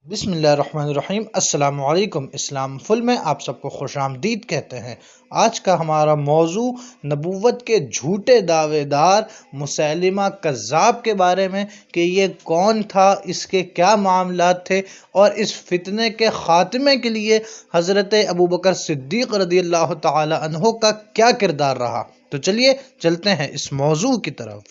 بسم اللہ الرحمن الرحیم۔ السلام علیکم۔ اسلام فل میں آپ سب کو خوش آمدید کہتے ہیں۔ آج کا ہمارا موضوع نبوت کے جھوٹے دعوے دار مسیلمہ کذاب کے بارے میں کہ یہ کون تھا، اس کے کیا معاملات تھے اور اس فتنے کے خاتمے کے لیے حضرت ابوبکر صدیق رضی اللہ تعالی عنہ کا کیا کردار رہا۔ تو چلیے چلتے ہیں اس موضوع کی طرف۔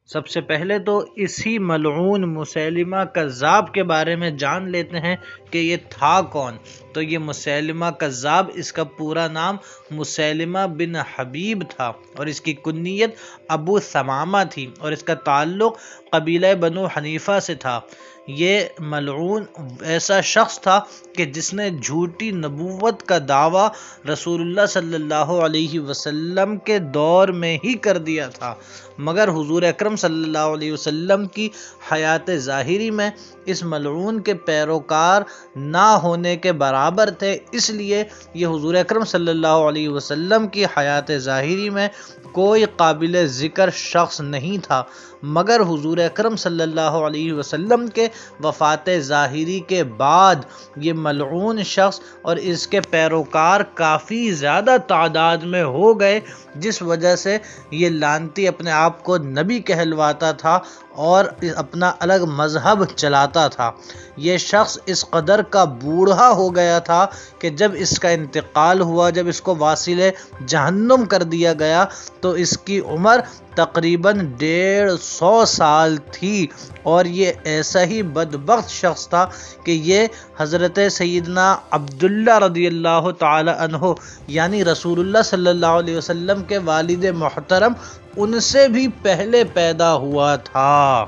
سب سے پہلے تو اسی ملعون مسیلمہ کذاب کے بارے میں جان لیتے ہیں کہ یہ تھا کون۔ تو یہ مسیلمہ کذاب، اس کا پورا نام مسیلمہ بن حبیب تھا اور اس کی کنیت ابو ثمامہ تھی اور اس کا تعلق قبیلہ بنو حنیفہ سے تھا۔ یہ ملعون ایسا شخص تھا کہ جس نے جھوٹی نبوت کا دعویٰ رسول اللہ صلی اللہ علیہ وسلم کے دور میں ہی کر دیا تھا، مگر حضور اکرم صلی اللہ علیہ وسلم کی حیات ظاہری میں اس ملعون کے پیروکار نہ ہونے کے برابر تھے، اس لیے یہ حضور اکرم صلی اللہ علیہ وسلم کی حیات ظاہری میں کوئی قابل ذکر شخص نہیں تھا، مگر حضور اکرم صلی اللہ علیہ وسلم کے وفات ظاہری کے بعد یہ ملعون شخص اور اس کے پیروکار کافی زیادہ تعداد میں ہو گئے، جس وجہ سے یہ لعنتی اپنے آپ کو نبی کہلواتا تھا اور اپنا الگ مذہب چلاتا تھا۔ یہ شخص اس قدر کا بوڑھا ہو گیا تھا کہ جب اس کا انتقال ہوا، جب اس کو واصل جہنم کر دیا گیا تو اس کی عمر تقریباً 150 سال تھی، اور یہ ایسا ہی بدبخت شخص تھا کہ یہ حضرت سیدنا عبداللہ رضی اللہ تعالی عنہ یعنی رسول اللہ صلی اللہ علیہ وسلم کے والد محترم ان سے بھی پہلے پیدا ہوا تھا۔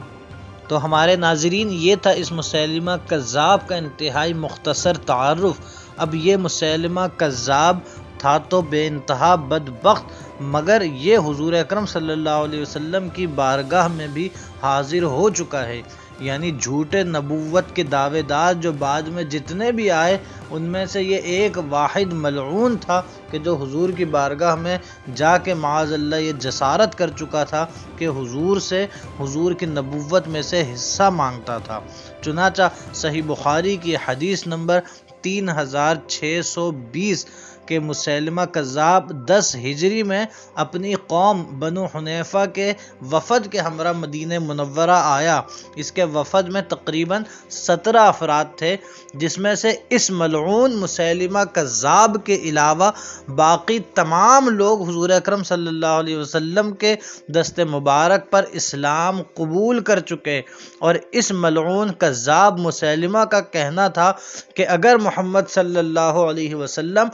تو ہمارے ناظرین، یہ تھا اس مسیلمہ کذاب کا انتہائی مختصر تعارف۔ اب یہ مسیلمہ کذاب تھا تو بے انتہا بدبخت، مگر یہ حضور اکرم صلی اللہ علیہ وسلم کی بارگاہ میں بھی حاضر ہو چکا ہے، یعنی جھوٹے نبوت کے دعوے دار جو بعد میں جتنے بھی آئے ان میں سے یہ ایک واحد ملعون تھا کہ جو حضور کی بارگاہ میں جا کے معاذ اللہ یہ جسارت کر چکا تھا کہ حضور سے حضور کی نبوت میں سے حصہ مانگتا تھا۔ چنانچہ صحیح بخاری کی حدیث نمبر 3620 کہ مسیلمہ کذاب 10 ہجری میں اپنی قوم بنو حنیفہ کے وفد کے ہمراہ مدینہ منورہ آیا۔ اس کے وفد میں تقریباً 17 افراد تھے، جس میں سے اس ملعون مسیلمہ کذاب کے علاوہ باقی تمام لوگ حضور اکرم صلی اللہ علیہ وسلم کے دست مبارک پر اسلام قبول کر چکے، اور اس ملعون کذاب مسیلمہ کا کہنا تھا کہ اگر محمد صلی اللہ علیہ وسلم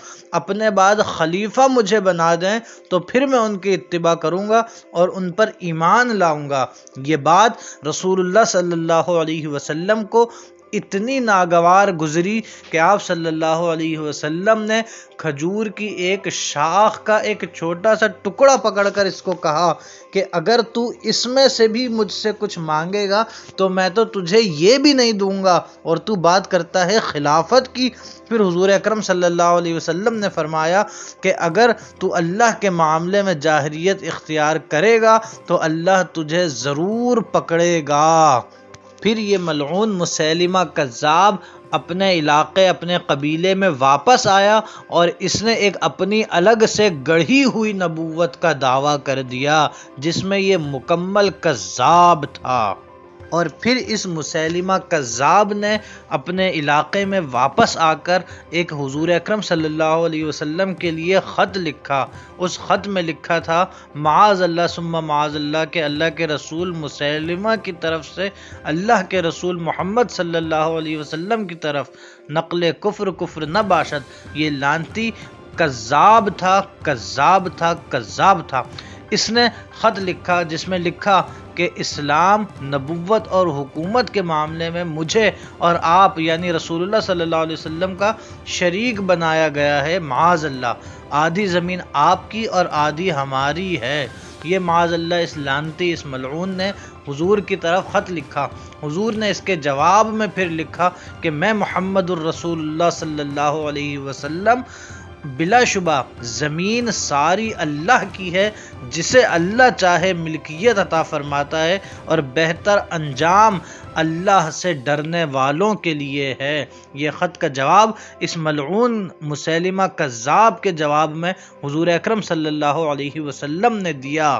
اپنے بعد خلیفہ مجھے بنا دیں تو پھر میں ان کی اتباع کروں گا اور ان پر ایمان لاؤں گا۔ یہ بات رسول اللہ صلی اللہ علیہ وسلم کو اتنی ناگوار گزری کہ آپ صلی اللہ علیہ وسلم نے کھجور کی ایک شاخ کا ایک چھوٹا سا ٹکڑا پکڑ کر اس کو کہا کہ اگر تو اس میں سے بھی مجھ سے کچھ مانگے گا تو میں تو تجھے یہ بھی نہیں دوں گا، اور تو بات کرتا ہے خلافت کی۔ پھر حضور اکرم صلی اللہ علیہ وسلم نے فرمایا کہ اگر تو اللہ کے معاملے میں جاہریت اختیار کرے گا تو اللہ تجھے ضرور پکڑے گا۔ پھر یہ ملعون مسیلمہ کذاب اپنے علاقے، اپنے قبیلے میں واپس آیا اور اس نے ایک اپنی الگ سے گڑھی ہوئی نبوت کا دعویٰ کر دیا جس میں یہ مکمل کذاب تھا۔ اور پھر اس مسیلمہ کذاب نے اپنے علاقے میں واپس آ کر ایک حضور اکرم صلی اللہ علیہ وسلم کے لیے خط لکھا۔ اس خط میں لکھا تھا معاذ اللہ ثم معاذ اللہ کہ اللہ کے رسول مسیلمہ کی طرف سے اللہ کے رسول محمد صلی اللہ علیہ وسلم کی طرف نقل کفر نہ باشد۔ یہ لعنتی کذاب تھا، کذاب تھا، کذاب تھا۔ اس نے خط لکھا جس میں لکھا کہ اسلام، نبوت اور حکومت کے معاملے میں مجھے اور آپ یعنی رسول اللہ صلی اللہ علیہ وسلم کا شریک بنایا گیا ہے، معاذ اللہ۔ آدھی زمین آپ کی اور آدھی ہماری ہے۔ یہ معاذ اللہ اس لعنتی، اس ملعون نے حضور کی طرف خط لکھا۔ حضور نے اس کے جواب میں پھر لکھا کہ میں محمد الرسول اللہ صلی اللہ علیہ وسلم بلا شبہ زمین ساری اللہ کی ہے، جسے اللہ چاہے ملکیت عطا فرماتا ہے، اور بہتر انجام اللہ سے ڈرنے والوں کے لیے ہے۔ یہ خط کا جواب اس ملعون مسیلمہ کذاب کے جواب میں حضور اکرم صلی اللہ علیہ وسلم نے دیا۔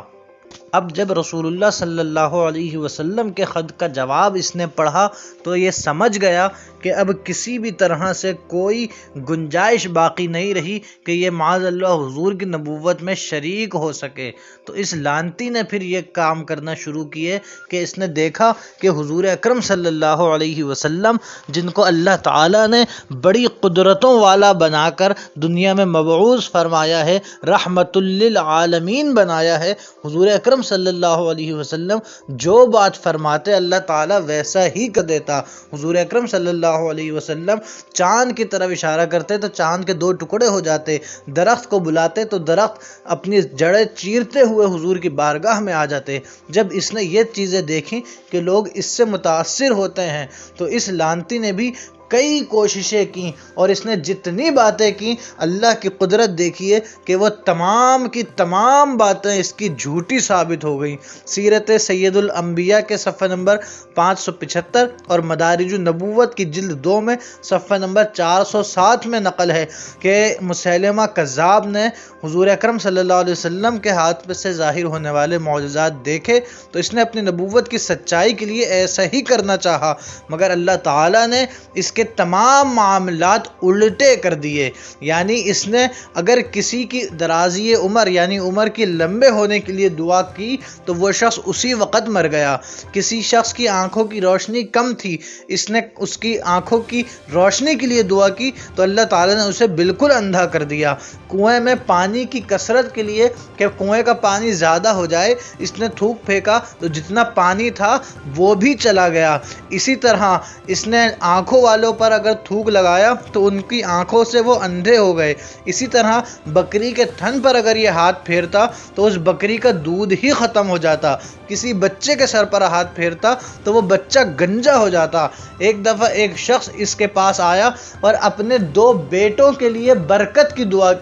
اب جب رسول اللہ صلی اللہ علیہ وسلم کے خط کا جواب اس نے پڑھا تو یہ سمجھ گیا کہ اب کسی بھی طرح سے کوئی گنجائش باقی نہیں رہی کہ یہ معاذ اللہ حضور کی نبوت میں شریک ہو سکے۔ تو اس لعنتی نے پھر یہ کام کرنا شروع کیے کہ اس نے دیکھا کہ حضور اکرم صلی اللہ علیہ وسلم، جن کو اللہ تعالیٰ نے بڑی قدرتوں والا بنا کر دنیا میں مبعوث فرمایا ہے، رحمت للعالمین بنایا ہے، حضور اکرم صلی اللہ علیہ وسلم جو بات فرماتے اللہ تعالیٰ ویسا ہی کر دیتا۔ حضور اکرم صلی اللہ علیہ وسلم چاند کی طرف اشارہ کرتے تو چاند کے 2 ٹکڑے ہو جاتے، درخت کو بلاتے تو درخت اپنی جڑیں چیرتے ہوئے حضور کی بارگاہ میں آ جاتے۔ جب اس نے یہ چیزیں دیکھیں کہ لوگ اس سے متاثر ہوتے ہیں تو اس لعنتی نے بھی کئی کوششیں کی، اور اس نے جتنی باتیں کی اللہ کی قدرت دیکھیے کہ وہ تمام کی تمام باتیں اس کی جھوٹی ثابت ہو گئیں۔ سیرت سید الانبیاء کے صفحہ نمبر 575 اور مدارج النبوت کی جلد 2 میں صفحہ نمبر 407 میں نقل ہے کہ مسیلمہ کذاب نے حضور اکرم صلی اللہ علیہ وسلم کے ہاتھ سے ظاہر ہونے والے معجزات دیکھے تو اس نے اپنی نبوت کی سچائی کے لیے ایسا ہی کرنا چاہا، مگر اللہ تعالیٰ نے اس کے تمام معاملات الٹے کر دیے۔ یعنی اس نے اگر کسی کی درازی عمر یعنی عمر کی لمبے ہونے کے لیے دعا کی تو وہ شخص اسی وقت مر گیا۔ کسی شخص کی آنکھوں کی روشنی کم تھی، اس نے اس کی آنکھوں کی روشنی کے لیے دعا کی تو اللہ تعالیٰ نے اسے بالکل اندھا کر دیا۔ کنویں میں پانی کی کثرت کے لیے کہ کنویں کا پانی زیادہ ہو جائے اس نے تھوک پھینکا تو جتنا پانی تھا وہ بھی چلا گیا۔ اسی طرح اس نے آنکھوں والوں پر اگر تھوک لگایا تو ان کی آنکھوں سے وہ اندھے ہو گئے۔ اسی طرح بکری کے تھن پر اگر یہ ہاتھ پھیرتا تو اس بکری کا دودھ ہی ختم ہو جاتا۔ کسی بچے کے سر پر ہاتھ پھیرتا تو وہ بچہ گنجا ہو جاتا۔ ایک دفعہ ایک شخص اس کے پاس آیا اور اپنے 2 بیٹوں کے لیے برکت کی دعا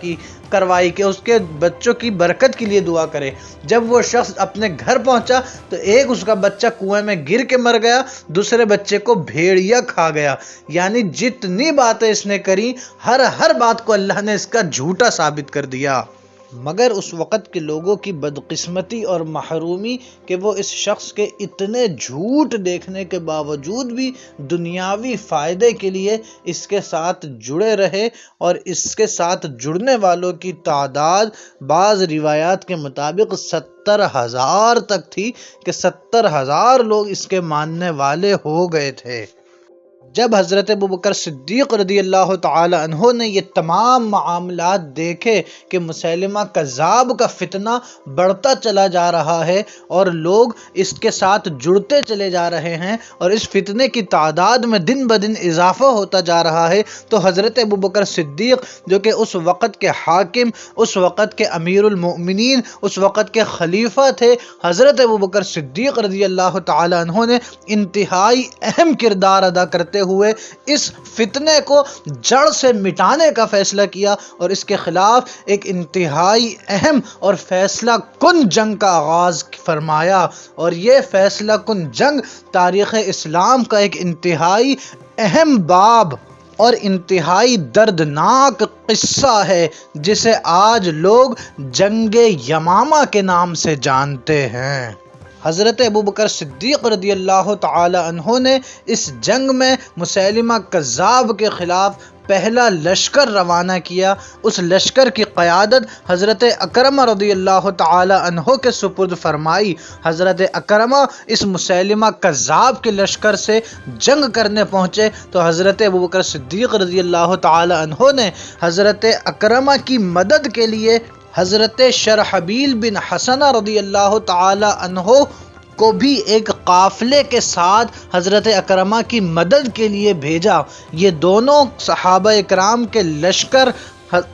کروائی کہ اس کے بچوں کی برکت کے لیے دعا کرے۔ جب وہ شخص اپنے گھر پہنچا تو ایک اس کا بچہ کنویں میں گر کے مر گیا، دوسرے بچے کو بھیڑیا کھا گیا۔ یعنی جتنی باتیں اس نے کری ہر بات کو اللہ نے اس کا جھوٹا ثابت کر دیا۔ مگر اس وقت کے لوگوں کی بدقسمتی اور محرومی کہ وہ اس شخص کے اتنے جھوٹ دیکھنے کے باوجود بھی دنیاوی فائدے کے لیے اس کے ساتھ جڑے رہے، اور اس کے ساتھ جڑنے والوں کی تعداد بعض روایات کے مطابق 70,000 تک تھی کہ 70,000 لوگ اس کے ماننے والے ہو گئے تھے۔ جب حضرت ابوبکر صدیق رضی اللہ تعالی عنہ نے یہ تمام معاملات دیکھے کہ مسیلمہ کذاب کا فتنہ بڑھتا چلا جا رہا ہے اور لوگ اس کے ساتھ جڑتے چلے جا رہے ہیں اور اس فتنے کی تعداد میں دن بدن اضافہ ہوتا جا رہا ہے، تو حضرت ابوبکر صدیق جو کہ اس وقت کے حاکم، اس وقت کے امیر المؤمنین، اس وقت کے خلیفہ تھے، حضرت ابوبکر صدیق رضی اللہ تعالی عنہ نے انتہائی اہم کردار ادا کرتے ہوئے اس فتنے کو جڑ سے مٹانے کا فیصلہ کیا اور اس کے خلاف ایک انتہائی اہم اور فیصلہ کن جنگ کا آغاز فرمایا، اور یہ فیصلہ کن جنگ تاریخ اسلام کا ایک انتہائی اہم باب اور انتہائی دردناک قصہ ہے جسے آج لوگ جنگ یمامہ کے نام سے جانتے ہیں۔ حضرت ابوبکر صدیق رضی اللہ تعالی عنہ نے اس جنگ میں مسیلمہ کذاب کے خلاف پہلا لشکر روانہ کیا۔ اس لشکر کی قیادت حضرت اکرمہ رضی اللہ تعالی عنہ کے سپرد فرمائی۔ حضرت اکرمہ اس مسیلمہ کذاب کے لشکر سے جنگ کرنے پہنچے تو حضرت ابوبکر صدیق رضی اللہ تعالی عنہ نے حضرت اکرمہ کی مدد کے لیے حضرت شرحبیل بن حسنہ رضی اللہ تعالی عنہ کو بھی ایک قافلے کے ساتھ حضرت اکرمہ کی مدد کے لیے بھیجا۔ یہ دونوں صحابہ اکرام کے لشکر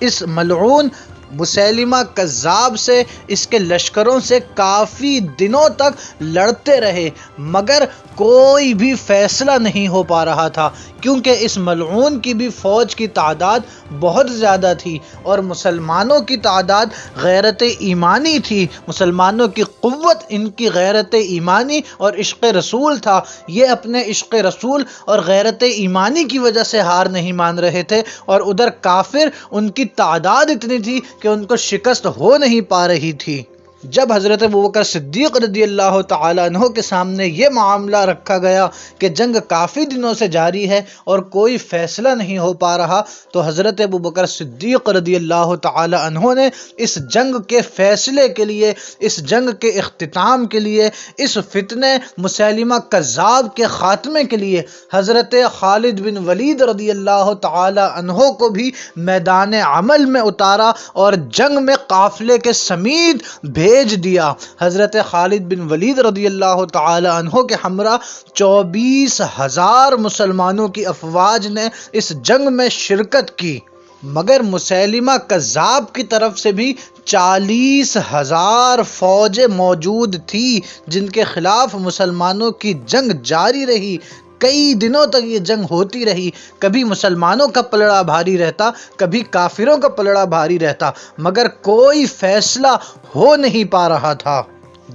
اس ملعون مسیلمہ کذاب سے، اس کے لشکروں سے کافی دنوں تک لڑتے رہے، مگر کوئی بھی فیصلہ نہیں ہو پا رہا تھا۔ کیونکہ اس ملعون کی بھی فوج کی تعداد بہت زیادہ تھی اور مسلمانوں کی تعداد غیرت ایمانی تھی، مسلمانوں کی قوت ان کی غیرت ایمانی اور عشق رسول تھا۔ یہ اپنے عشق رسول اور غیرت ایمانی کی وجہ سے ہار نہیں مان رہے تھے، اور ادھر کافر ان کی تعداد اتنی تھی کہ ان کو شکست ہو نہیں پا رہی تھی۔ جب حضرت ابوبکر صدیق رضی اللہ تعالیٰ عنہ کے سامنے یہ معاملہ رکھا گیا کہ جنگ کافی دنوں سے جاری ہے اور کوئی فیصلہ نہیں ہو پا رہا، تو حضرت ابوبکر صدیق رضی اللہ تعالیٰ عنہ نے اس جنگ کے فیصلے کے لیے، اس جنگ کے اختتام کے لیے، اس فتنہ مسیلمہ کذاب کے خاتمے کے لیے حضرت خالد بن ولید رضی اللہ تعالیٰ عنہ کو بھی میدان عمل میں اتارا اور جنگ میں قافلے کے سمیت بھیج دیا۔ حضرت خالد بن ولید رضی اللہ تعالی عنہ کے ہمراہ 24,000 مسلمانوں کی افواج نے اس جنگ میں شرکت کی، مگر مسیلمہ کذاب کی طرف سے بھی 40,000 فوجیں موجود تھی، جن کے خلاف مسلمانوں کی جنگ جاری رہی۔ کئی دنوں تک یہ جنگ ہوتی رہی، کبھی مسلمانوں کا پلڑا بھاری رہتا، کبھی کافروں کا پلڑا بھاری رہتا، مگر کوئی فیصلہ ہو نہیں پا رہا تھا۔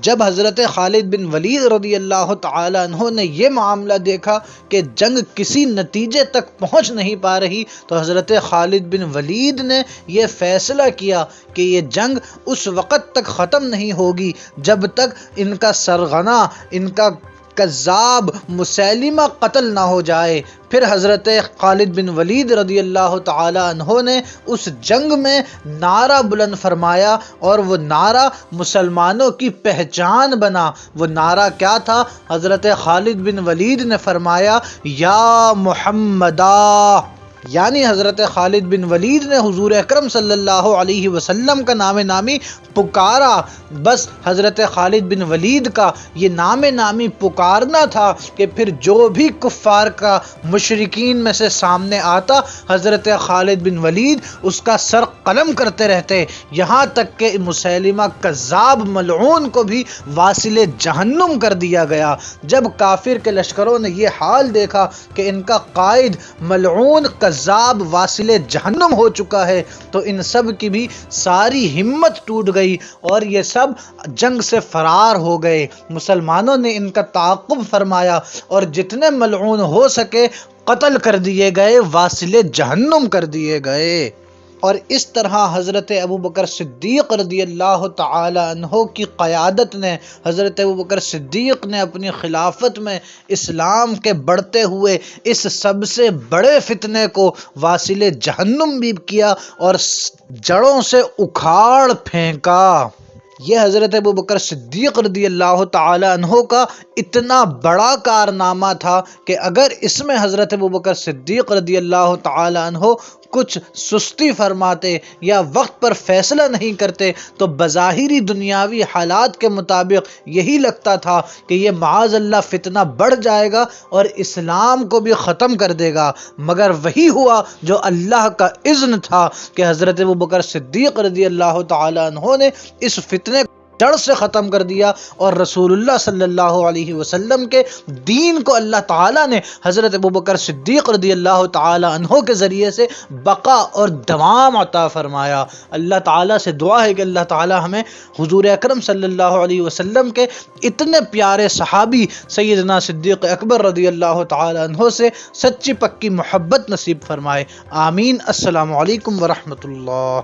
جب حضرت خالد بن ولید رضی اللہ تعالی عنہ نے یہ معاملہ دیکھا کہ جنگ کسی نتیجے تک پہنچ نہیں پا رہی، تو حضرت خالد بن ولید نے یہ فیصلہ کیا کہ یہ جنگ اس وقت تک ختم نہیں ہوگی جب تک ان کا سرغنہ، ان کا کذاب مسیلمہ قتل نہ ہو جائے۔ پھر حضرت خالد بن ولید رضی اللہ تعالی عنہ نے اس جنگ میں نعرہ بلند فرمایا، اور وہ نعرہ مسلمانوں کی پہچان بنا۔ وہ نعرہ کیا تھا؟ حضرت خالد بن ولید نے فرمایا یا محمدہ، یعنی حضرت خالد بن ولید نے حضور اکرم صلی اللہ علیہ وسلم کا نام نامی پکارا۔ بس حضرت خالد بن ولید کا یہ نام نامی پکارنا تھا کہ پھر جو بھی کفار کا مشرکین میں سے سامنے آتا، حضرت خالد بن ولید اس کا سر قلم کرتے رہتے، یہاں تک کہ مسیلمہ کذاب ملعون کو بھی واصل جہنم کر دیا گیا۔ جب کافر کے لشکروں نے یہ حال دیکھا کہ ان کا قائد ملعون کذاب واصل جہنم ہو چکا ہے، تو ان سب کی بھی ساری ہمت ٹوٹ گئی اور یہ سب جنگ سے فرار ہو گئے۔ مسلمانوں نے ان کا تعاقب فرمایا اور جتنے ملعون ہو سکے قتل کر دیے گئے، واصل جہنم کر دیے گئے۔ اور اس طرح حضرت ابوبکر صدیق رضی اللہ تعالی عنہ کی قیادت نے، حضرت ابوبکر صدیق نے اپنی خلافت میں اسلام کے بڑھتے ہوئے اس سب سے بڑے فتنے کو واصل جہنم بھی کیا اور جڑوں سے اکھاڑ پھینکا۔ یہ حضرت ابوبکر صدیق رضی اللہ تعالی عنہ کا اتنا بڑا کارنامہ تھا کہ اگر اس میں حضرت ابوبکر صدیق رضی اللہ تعالی عنہ کچھ سستی فرماتے یا وقت پر فیصلہ نہیں کرتے تو بظاہری دنیاوی حالات کے مطابق یہی لگتا تھا کہ یہ معاذ اللہ فتنہ بڑھ جائے گا اور اسلام کو بھی ختم کر دے گا، مگر وہی ہوا جو اللہ کا اذن تھا کہ حضرت ابوبکر صدیق رضی اللہ تعالی عنہ نے اس فتنے جڑ سے ختم کر دیا، اور رسول اللہ صلی اللہ علیہ وسلم کے دین کو اللہ تعالیٰ نے حضرت ابوبکر صدیق رضی اللہ تعالی عنہ کے ذریعے سے بقا اور دوام عطا فرمایا۔ اللہ تعالیٰ سے دعا ہے کہ اللہ تعالیٰ ہمیں حضور اکرم صلی اللہ علیہ وسلم کے اتنے پیارے صحابی سیدنا صدیق اکبر رضی اللہ تعالی عنہ سے سچی پکی محبت نصیب فرمائے۔ آمین۔ السلام علیکم ورحمۃ اللہ۔